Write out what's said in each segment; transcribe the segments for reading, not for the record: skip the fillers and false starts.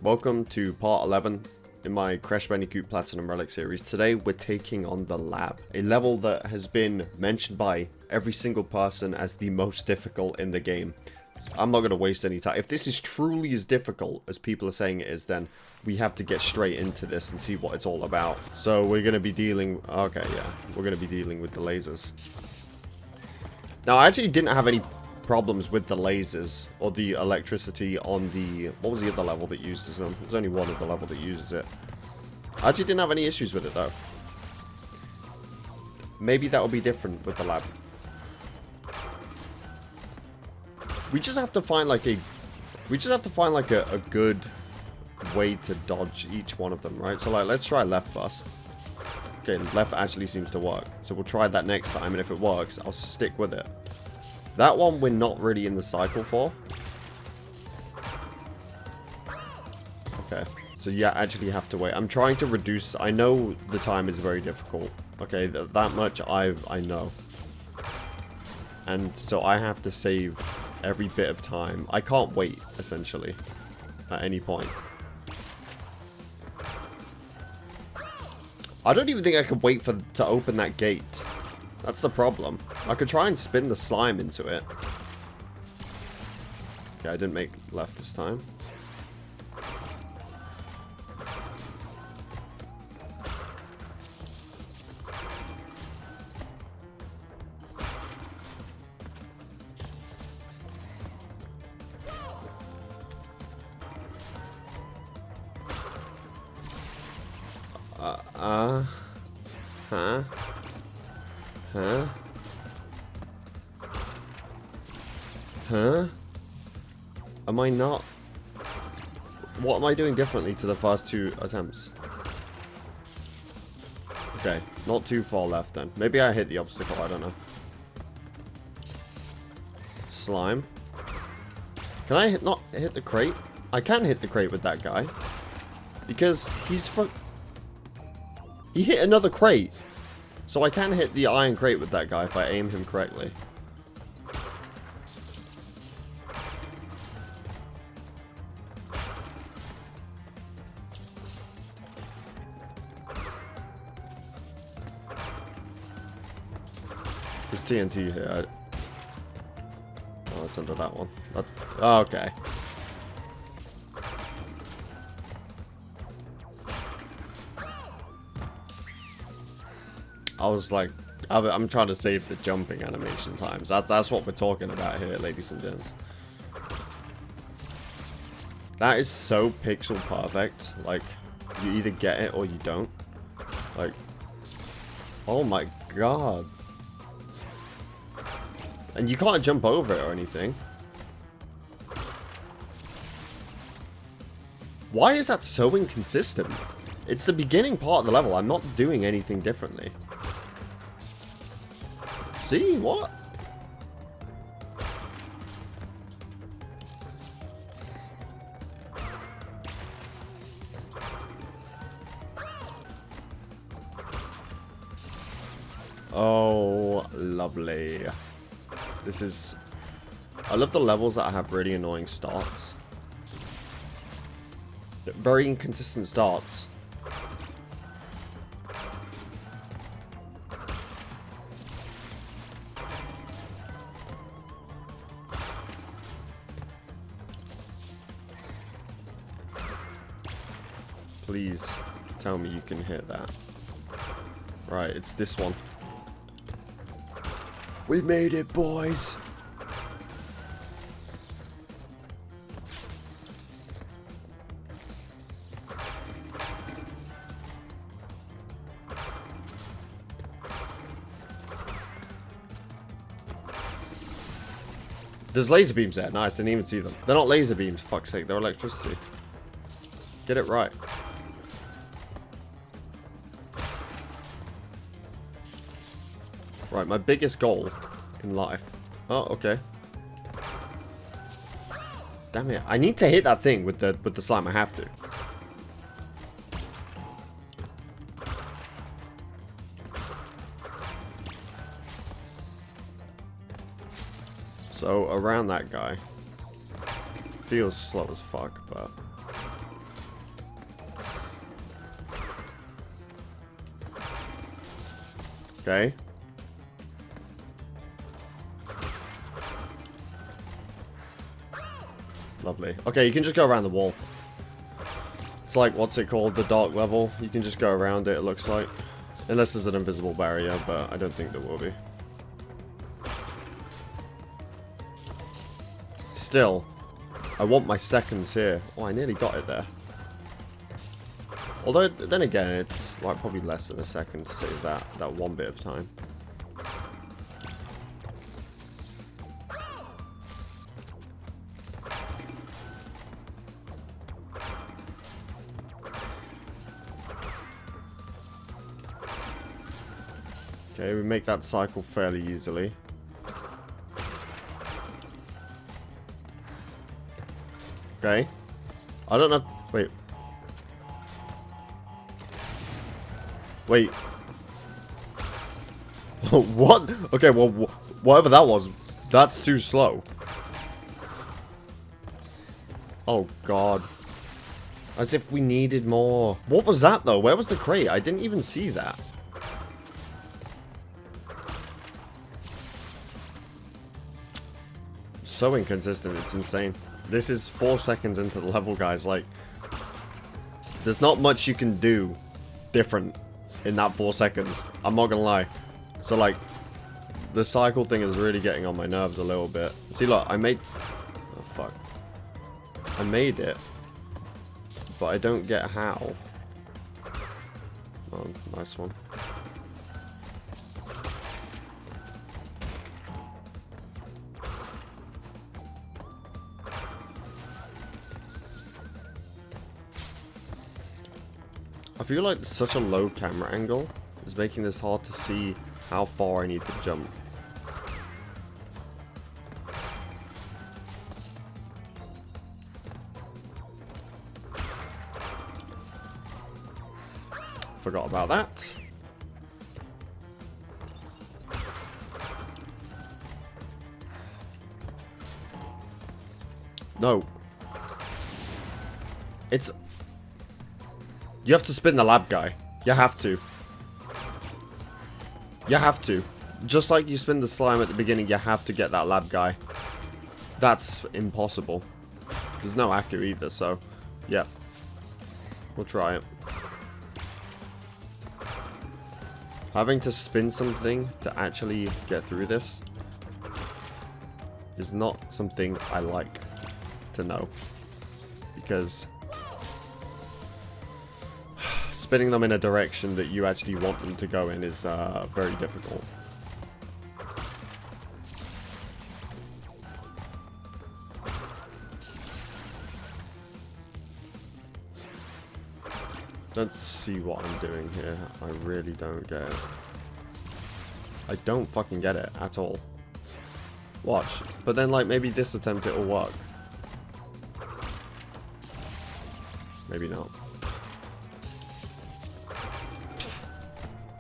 Welcome to part 11 in my Crash Bandicoot Platinum Relic series. Today we're taking on the lab, a level that has been mentioned by every single person as the most difficult in the game. So I'm not going to waste any time. If this is truly as difficult as people are saying it is, then we have to get straight into this and see what it's all about. So we're going to be dealing... Okay, yeah. We're going to be dealing with the lasers. Now, I actually didn't have any problems with the lasers or the electricity on the... What was the other level that uses them? There's only one other level that uses it. I actually didn't have any issues with it, though. Maybe that will be different with the lab. We just have to find like a... We just have to find like a good way to dodge each one of them, right? So like, let's try left first. Okay, left actually seems to work. So we'll try that next time, and if it works, I'll stick with it. That one we're not really in the cycle for. Okay, so yeah, actually have to wait. I'm trying to reduce... I know the time is very difficult. Okay, that much I know. And so I have to save every bit of time. I can't wait, essentially, at any point. I don't even think I could wait to open that gate. That's the problem. I could try and spin the slime into it. Okay, I didn't make left this time. Huh? Huh? Huh? Am I not... What am I doing differently to the first two attempts? Okay, not too far left then. Maybe I hit the obstacle, I don't know. Slime. Can I not hit the crate? I can hit the crate with that guy. Because he's He hit another crate. So I can hit the iron crate with that guy if I aim him correctly. There's TNT here. Oh, it's under that one. Oh, okay. I was like, I'm trying to save the jumping animation times. That's what we're talking about here, ladies and gents. That is so pixel perfect. Like, you either get it or you don't. Like, oh my god. And you can't jump over it or anything. Why is that so inconsistent? It's the beginning part of the level. I'm not doing anything differently. See? What? Oh, lovely. This is... I love the levels that have really annoying starts. Very inconsistent starts. Please tell me you can hit that. Right, it's this one. We made it, boys! There's laser beams there. Nice, didn't even see them. They're not laser beams, for fuck's sake. They're electricity. Get it right. Right, my biggest goal in life. Oh, okay. Damn it. I need to hit that thing with the slime. I have to. So, around that guy. Feels slow as fuck, but... Okay. Lovely. Okay, you can just go around the wall. It's like, what's it called? The dark level. You can just go around it, it looks like. Unless there's an invisible barrier, but I don't think there will be. Still, I want my seconds here. Oh, I nearly got it there. Although, then again, it's like probably less than a second to save that one bit of time. Okay, we make that cycle fairly easily. Okay. I don't know. Wait. Wait. What? Okay, well, whatever that was, that's too slow. Oh, God. As if we needed more. What was that, though? Where was the crate? I didn't even see that. So inconsistent, it's insane. This is 4 seconds into the level, guys. Like, there's not much you can do different in that 4 seconds. I'm not gonna lie. So, like, the cycle thing is really getting on my nerves a little bit. See, look, I made... Oh, fuck. I made it. But I don't get how. Oh, nice one. I feel like such a low camera angle is making this hard to see how far I need to jump. Forgot about that. No. It's... You have to spin the lab guy. You have to. You have to. Just like you spin the slime at the beginning, you have to get that lab guy. That's impossible. There's no Aku either, so... Yeah. We'll try it. Having to spin something to actually get through this is not something I like to know. Because... spinning them in a direction that you actually want them to go in is very difficult. Let's see what I'm doing here. I really don't get it. I don't fucking get it at all. Watch. But then, like, maybe this attempt it'll work. Maybe not.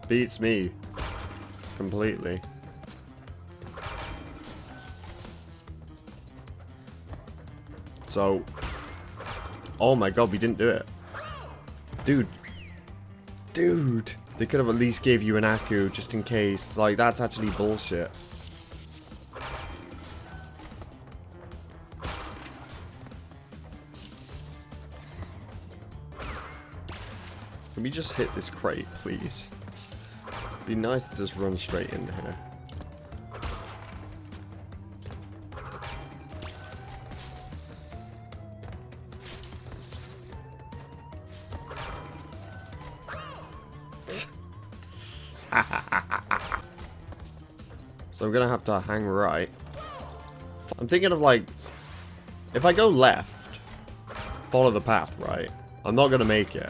Beats me. Completely. So... Oh my god, we didn't do it. Dude. Dude. They could have at least gave you an Aku just in case. Like, that's actually bullshit. Can we just hit this crate, please? It'd be nice to just run straight in here. So I'm gonna have to hang right. I'm thinking of, like, if I go left, follow the path, right? I'm not gonna make it.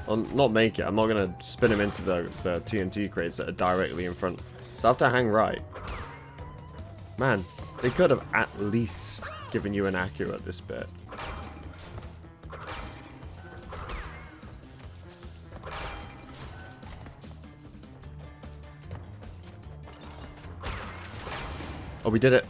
Well, not make it. I'm not gonna spin him into the TNT crates that are directly in front. So I have to hang right. Man, they could have at least given you an Aku at this bit. Oh, we did it.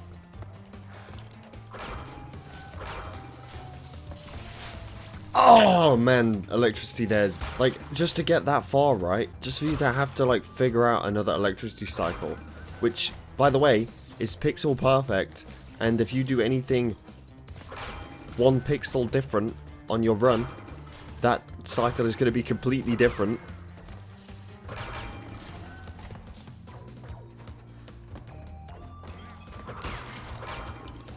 Oh, man. Electricity there's... Like, just to get that far, right? Just for you to have to, like, figure out another electricity cycle. Which, by the way, is pixel perfect. And if you do anything 1 pixel different on your run, that cycle is going to be completely different.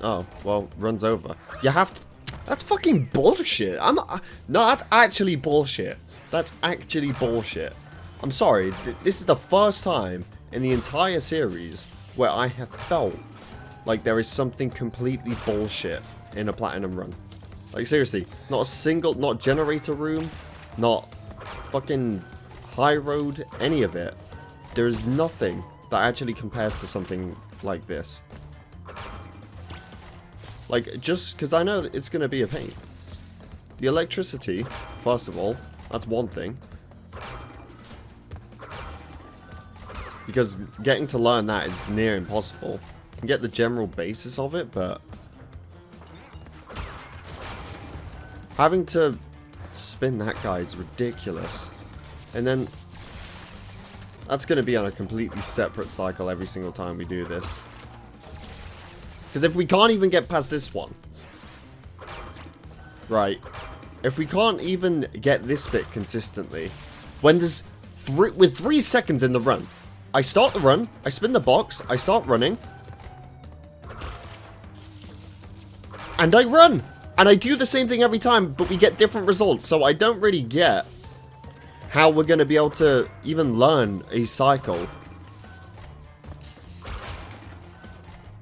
Oh, well, run's over. You have to... That's fucking bullshit. No, that's actually bullshit. That's actually bullshit. I'm sorry. This is the first time in the entire series where I have felt like there is something completely bullshit in a platinum run. Like, seriously. Not a single... Not generator room. Not fucking high road. Any of it. There is nothing that actually compares to something like this. Like, just because I know that it's going to be a pain. The electricity, first of all, that's one thing. Because getting to learn that is near impossible. You can get the general basis of it, but... having to spin that guy is ridiculous. And then... that's going to be on a completely separate cycle every single time we do this. Because if we can't even get past this one, right, if we can't even get this bit consistently, when there's with 3 seconds in the run, I start the run, I spin the box, I start running, and I run, and I do the same thing every time, but we get different results, so I don't really get how we're going to be able to even learn a cycle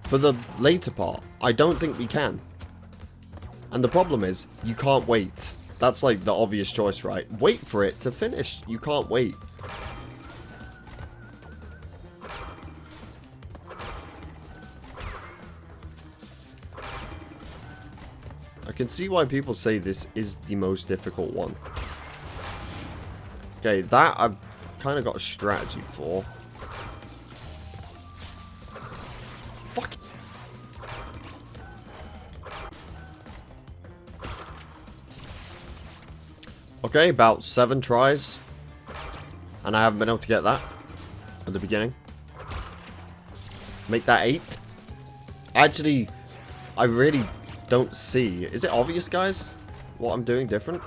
for the later part. I don't think we can. And the problem is, you can't wait. That's like the obvious choice, right? Wait for it to finish. You can't wait. I can see why people say this is the most difficult one. Okay, that I've kind of got a strategy for. Fuck. Okay, about 7 tries. And I haven't been able to get that at the beginning. Make that 8. Actually, I really don't see. Is it obvious, guys, what I'm doing different?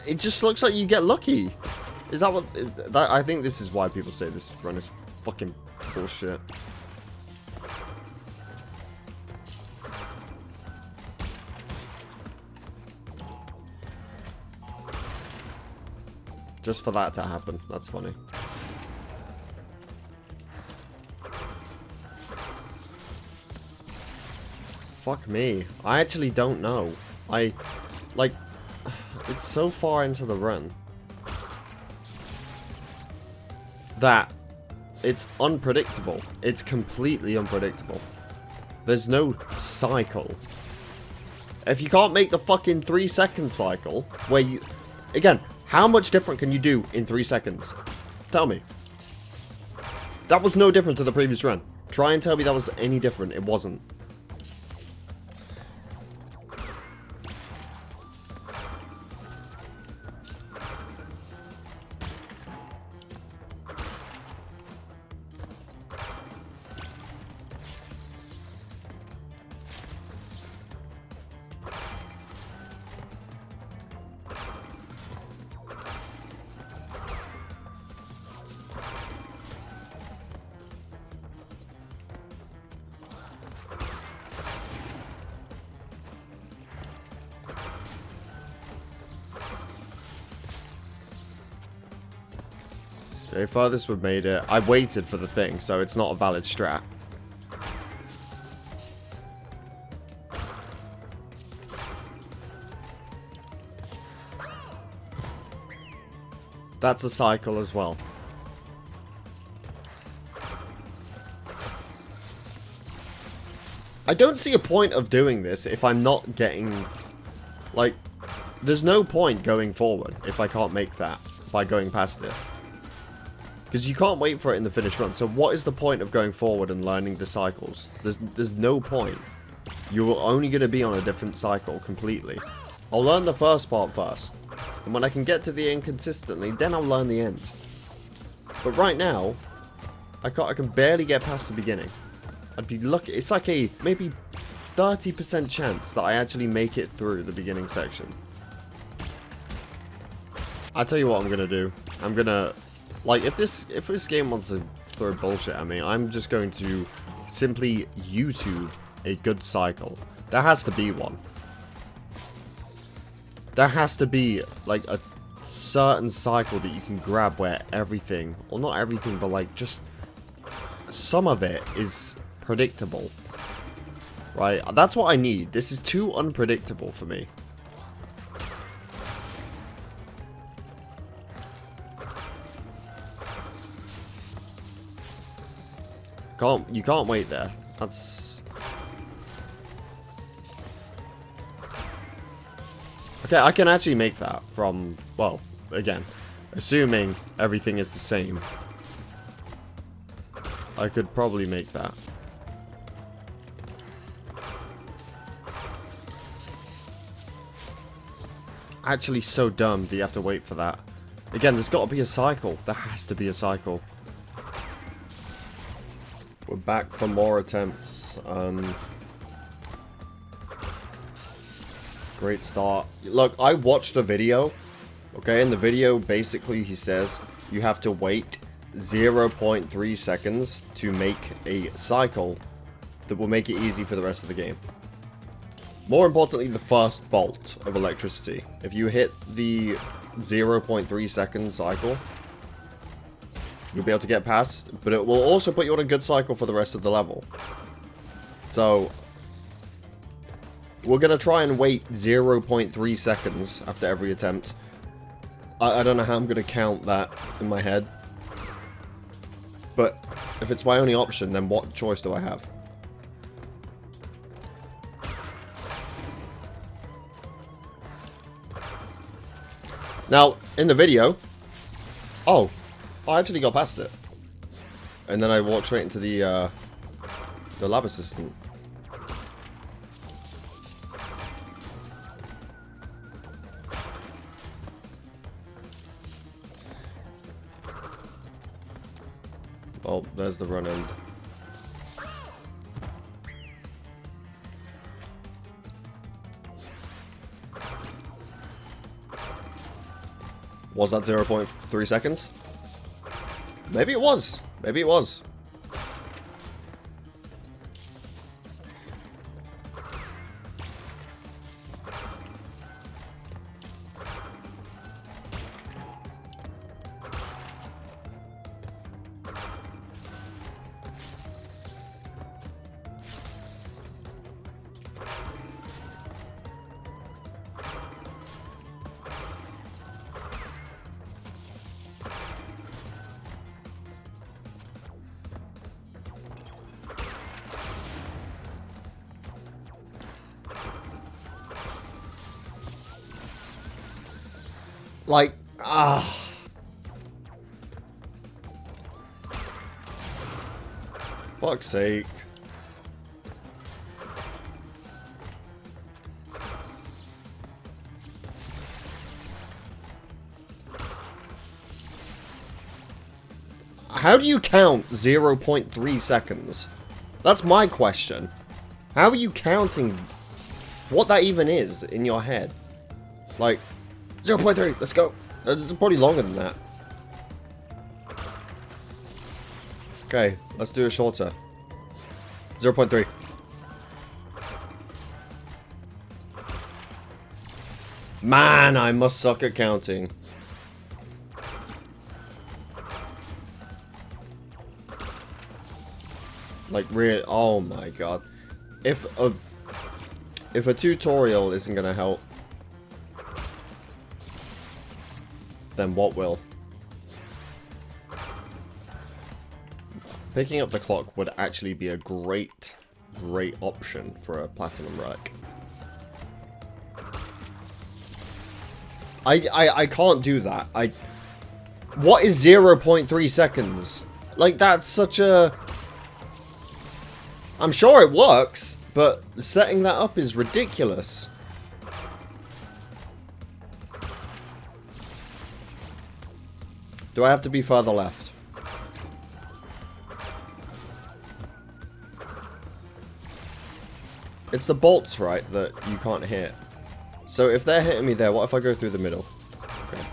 It just looks like you get lucky. Is that what... I think this is why people say this run is fucking bullshit. Just for that to happen. That's funny. Fuck me. I actually don't know. Like, it's so far into the run that it's unpredictable. It's completely unpredictable. There's no cycle. If you can't make the fucking 3-second cycle, where you... Again, how much different can you do in 3 seconds? Tell me. That was no different to the previous run. Try and tell me that was any different. It wasn't. Okay, farthest we've made it. I waited for the thing, so it's not a valid strat. That's a cycle as well. I don't see a point of doing this if I'm not getting... Like, there's no point going forward if I can't make that by going past it. Because you can't wait for it in the finish run. So what is the point of going forward and learning the cycles? There's no point. You're only going to be on a different cycle completely. I'll learn the first part first. And when I can get to the end consistently, then I'll learn the end. But right now, I can barely get past the beginning. I'd be lucky. It's like a maybe 30% chance that I actually make it through the beginning section. I'll tell you what I'm going to do. I'm going to... Like, if this game wants to throw bullshit at me, I'm just going to simply YouTube a good cycle. There has to be one. There has to be, like, a certain cycle that you can grab where everything, or not everything, but, like, just some of it is predictable. Right? That's what I need. This is too unpredictable for me. You can't wait there. That's... Okay, I can actually make that from, well, again, assuming everything is the same. I could probably make that. Actually so dumb that you have to wait for that. Again, there's got to be a cycle. There has to be a cycle. We're back for more attempts. Great start. Look, I watched a video. Okay, in the video, basically, he says you have to wait 0.3 seconds to make a cycle that will make it easy for the rest of the game. More importantly, the first bolt of electricity. If you hit the 0.3 second cycle, you'll be able to get past, but it will also put you on a good cycle for the rest of the level. So, we're going to try and wait 0.3 seconds after every attempt. I don't know how I'm going to count that in my head. But, if it's my only option, then what choice do I have? Now, in the video... Oh, I actually got past it. And then I walked straight into the lab assistant. Oh, there's the run end. Was that 0.3 seconds? Maybe it was. Maybe it was. Like, fuck's sake. How do you count 0.3 seconds? That's my question. How are you counting what that even is in your head? Like, 0.3, let's go. It's probably longer than that. Okay, let's do it shorter. 0.3. Man, I must suck at counting. Like, really, oh my god. If a tutorial isn't gonna help, then what will? Picking up the clock would actually be a great option for a platinum rack. I can't do that. What is 0.3 seconds? Like, that's such a... I'm sure it works, But setting that up is ridiculous. Do I have to be further left? It's the bolts, right, that you can't hit. So if they're hitting me there, what if I go through the middle? Okay.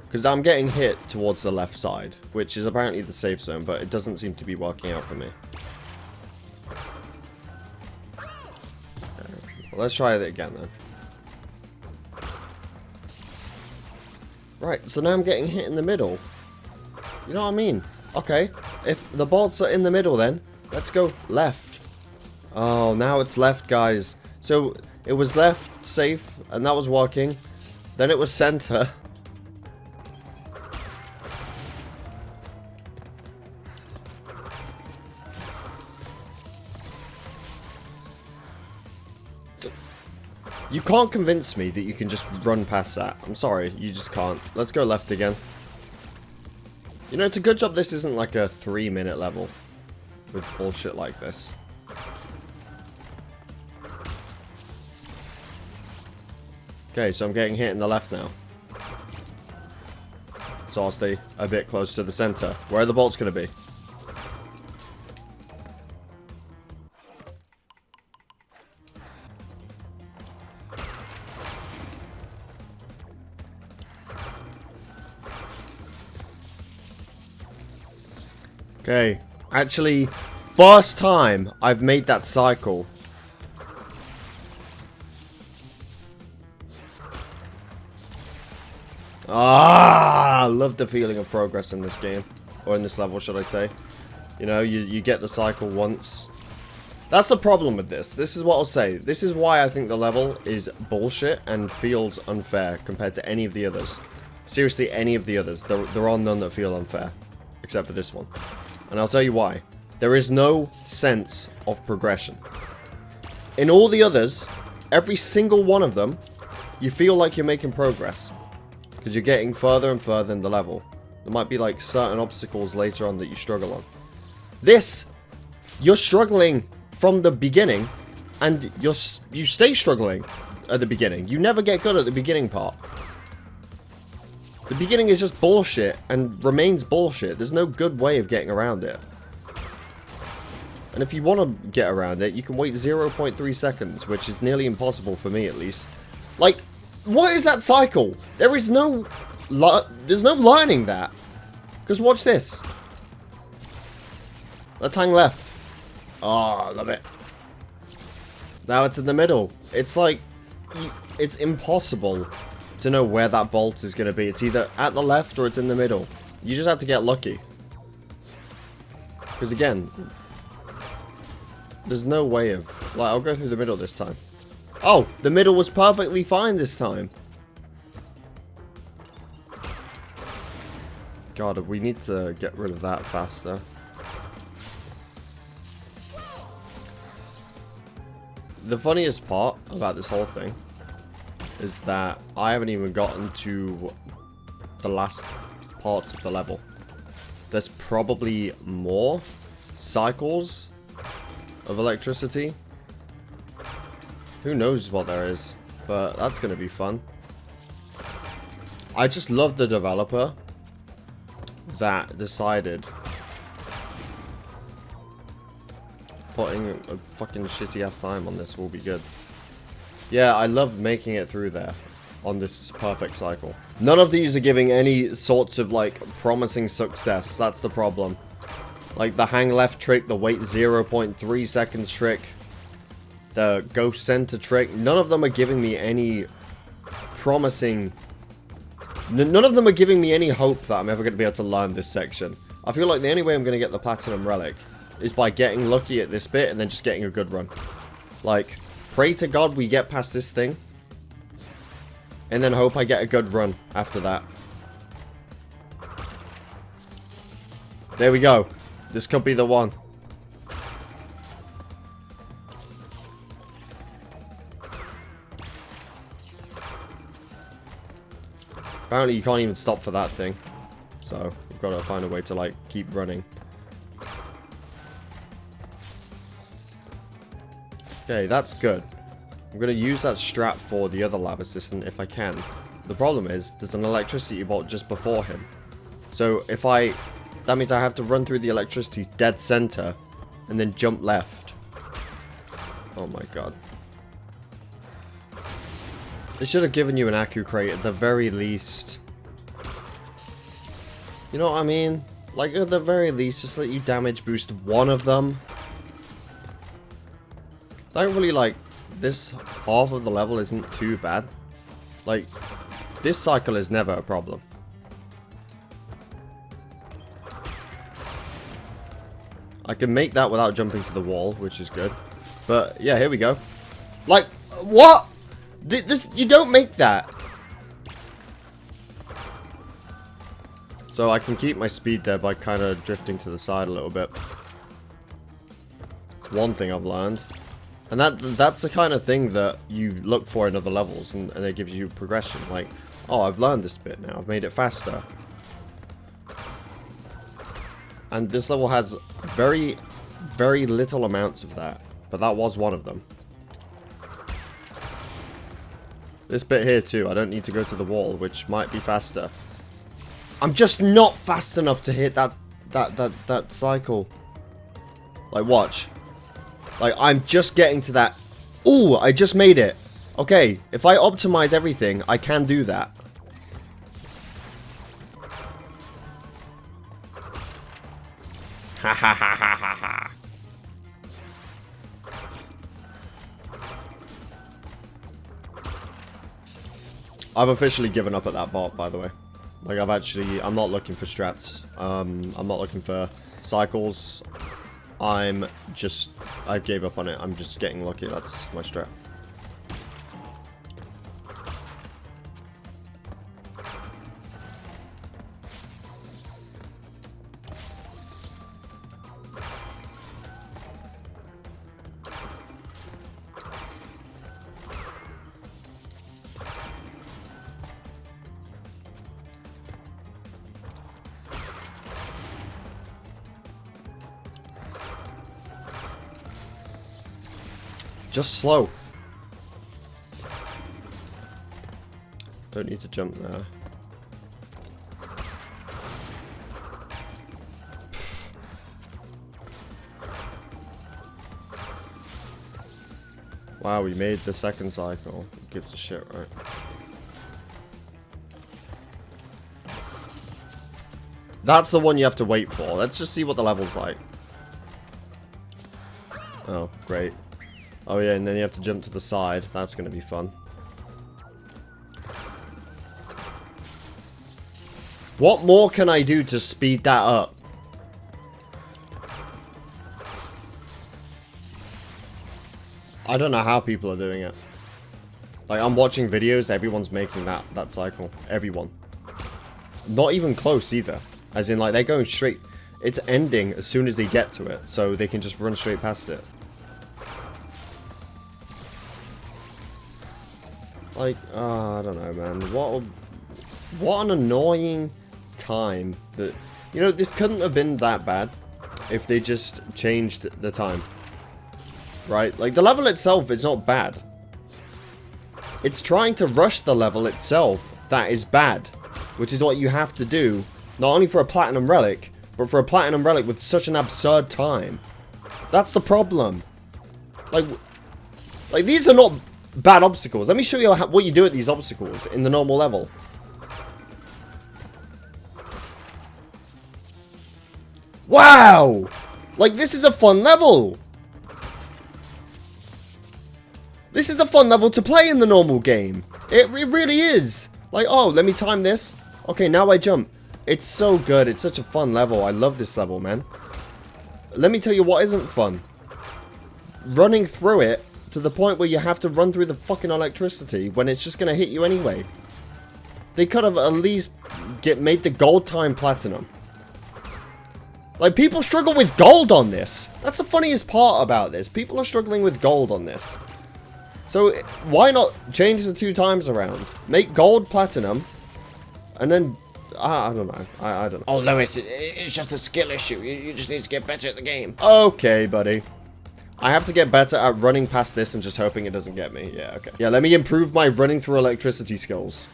Because I'm getting hit towards the left side, which is apparently the safe zone, but it doesn't seem to be working out for me. Well, let's try it again then. Right, so now I'm getting hit in the middle. You know what I mean? Okay, if the bolts are in the middle then, let's go left. Oh, now it's left, guys. So, it was left, safe, and that was working. Then it was center. You can't convince me that you can just run past that. I'm sorry, you just can't. Let's go left again. You know, it's a good job this isn't like a 3-minute level with bullshit like this. Okay, so I'm getting hit in the left now. So I'll stay a bit close to the center. Where are the bolts going to be? Okay, actually, first time I've made that cycle. Ah, I love the feeling of progress in this game. Or in this level, should I say. You know, you get the cycle once. That's the problem with this. This is what I'll say. This is why I think the level is bullshit and feels unfair compared to any of the others. Seriously, any of the others. There are none that feel unfair. Except for this one. And I'll tell you why. There is no sense of progression. In all the others, every single one of them, you feel like you're making progress. Because you're getting further and further in the level. There might be like certain obstacles later on that you struggle on. This, you're struggling from the beginning, and you stay struggling at the beginning. You never get good at the beginning part. The beginning is just bullshit and remains bullshit. There's no good way of getting around it. And if you want to get around it, you can wait 0.3 seconds, which is nearly impossible for me at least. Like, what is that cycle? There's no learning that. Because watch this. Let's hang left. Oh, I love it. Now it's in the middle. It's like, it's impossible to know where that bolt is going to be. It's either at the left or it's in the middle. You just have to get lucky. Because again, there's no way of... Like, I'll go through the middle this time. Oh, the middle was perfectly fine this time. God, we need to get rid of that faster. The funniest part about this whole thing is that I haven't even gotten to the last parts of the level. There's probably more cycles of electricity. Who knows what there is, but that's going to be fun. I just love the developer that decided putting a fucking shitty ass time on this will be good. Yeah, I love making it through there on this perfect cycle. None of these are giving any sorts of like promising success. That's the problem. Like the hang left trick, the wait 0.3 seconds trick, the go center trick. None of them are giving me any promising... None of them are giving me any hope that I'm ever going to be able to learn this section. I feel like the only way I'm going to get the Platinum Relic is by getting lucky at this bit and then just getting a good run. Like, pray to God we get past this thing. And then hope I get a good run after that. There we go. This could be the one. Apparently you can't even stop for that thing. So, we've got to find a way to, like, keep running. Okay, that's good. I'm going to use that strat for the other lab assistant if I can. The problem is, there's an electricity bolt just before him. So if I... That means I have to run through the electricity's dead center and then jump left. Oh my god. They should have given you an Accu crate at the very least. You know what I mean? Like, at the very least, just let you damage boost one of them. Thankfully, like, this half of the level isn't too bad. Like, this cycle is never a problem. I can make that without jumping to the wall, which is good. But, yeah, here we go. Like, what? This, you don't make that. So I can keep my speed there by kind of drifting to the side a little bit. It's one thing I've learned. And that's the kind of thing that you look for in other levels, and it gives you progression. Like, oh, I've learned this bit now. I've made it faster. And this level has very, very little amounts of that. But that was one of them. This bit here too, I don't need to go to the wall, which might be faster. I'm just not fast enough to hit that cycle. Like, watch. Like, I'm just getting to that. Ooh, I just made it. Okay, if I optimize everything, I can do that. Ha ha ha ha ha ha. I've officially given up at that bot, by the way. Like, I'm not looking for strats. I'm not looking for cycles. I gave up on it. I'm just getting lucky. That's my strat. Just slow. Don't need to jump there. Wow, we made the second cycle. Who gives a shit, right? That's the one you have to wait for. Let's just see what the level's like. Oh, great. Oh yeah, and then you have to jump to the side. That's going to be fun. What more can I do to speed that up? I don't know how people are doing it. Like, I'm watching videos, everyone's making that cycle. Everyone. Not even close either. As in, like, they're going straight. It's ending as soon as they get to it, so they can just run straight past it. Like, I don't know, man. What an annoying time that... You know, this couldn't have been that bad if they just changed the time. Right? Like, the level itself is not bad. It's trying to rush the level itself that is bad. Which is what you have to do, not only for a Platinum Relic, but for a Platinum Relic with such an absurd time. That's the problem. Like these are not... bad obstacles. Let me show you what you do at these obstacles in the normal level. Wow! Like, this is a fun level! This is a fun level to play in the normal game. It really is. Like, oh, let me time this. Okay, now I jump. It's so good. It's such a fun level. I love this level, man. Let me tell you what isn't fun. Running through it to the point where you have to run through the fucking electricity when it's just going to hit you anyway. They could have at least made the gold time platinum. Like, people struggle with gold on this. That's the funniest part about this. People are struggling with gold on this. So, why not change the 2 times around? Make gold platinum, and then... I don't know. I don't know. Oh, Lewis, it's just a skill issue. You just need to get better at the game. Okay, buddy. I have to get better at running past this and just hoping it doesn't get me. Yeah, okay. Yeah, let me improve my running through electricity skills.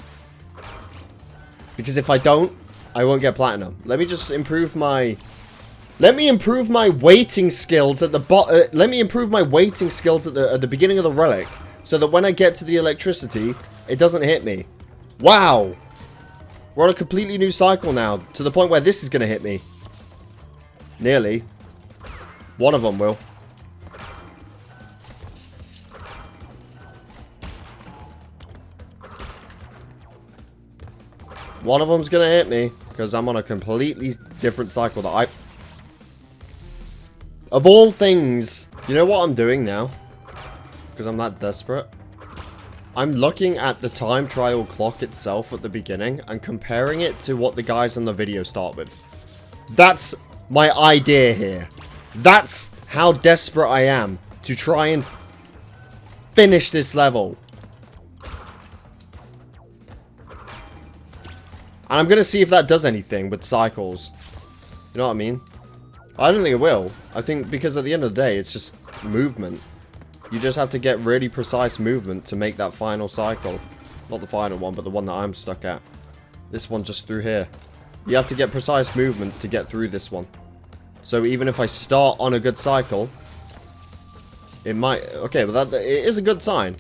Because if I don't, I won't get platinum. Let me just improve my... Let me improve my waiting skills at the let me improve my waiting skills at the beginning of the relic. So that when I get to the electricity, it doesn't hit me. Wow! We're on a completely new cycle now. To the point where this is going to hit me. Nearly. One of them will. One of them's going to hit me. Because I'm on a completely different cycle that I... Of all things, you know what I'm doing now? Because I'm that desperate. I'm looking at the time trial clock itself at the beginning and comparing it to what the guys on the video start with. That's my idea here. That's how desperate I am to try and finish this level. And I'm going to see if that does anything with cycles. You know what I mean? I don't think it will. I think because at the end of the day, it's just movement. You just have to get really precise movement to make that final cycle. Not the final one, but the one that I'm stuck at. This one just through here. You have to get precise movements to get through this one. So even if I start on a good cycle, it might... Okay, but that it is a good sign.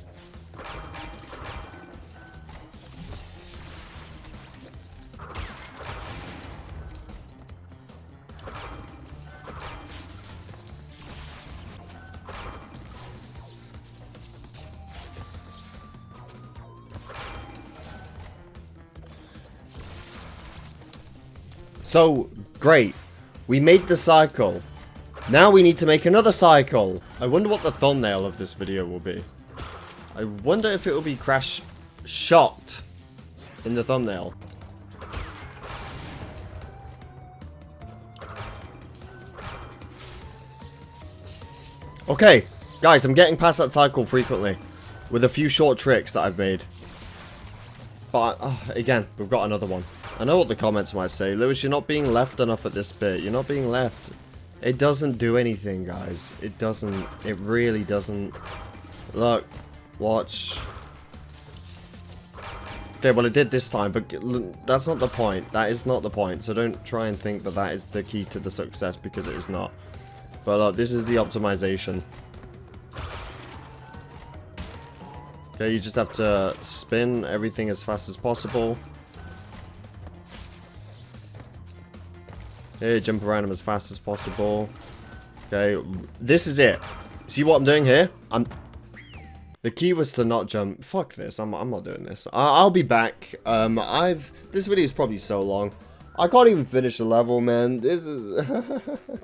So, great. We made the cycle. Now we need to make another cycle. I wonder what the thumbnail of this video will be. I wonder if it will be crash shocked in the thumbnail. Okay, guys, I'm getting past that cycle frequently with a few short tricks that I've made. But, again, we've got another one. I know what the comments might say. Lewis, you're not being left enough at this bit. You're not being left. It doesn't do anything, guys. It doesn't. It really doesn't. Look. Watch. Okay, well, it did this time, but that's not the point. That is not the point. So don't try and think that that is the key to the success, because it is not. But look, this is the optimization. Okay, you just have to spin everything as fast as possible. Okay, jump around them as fast as possible. Okay, this is it. See what I'm doing here? The key was to not jump. Fuck this. I'm not doing this. I'll be back. This video is probably so long. I can't even finish the level, man. This is...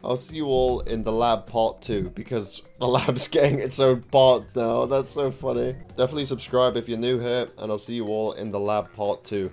I'll see you all in the lab part 2, because the lab's getting its own part now. That's so funny. Definitely subscribe if you're new here, and I'll see you all in the lab part 2.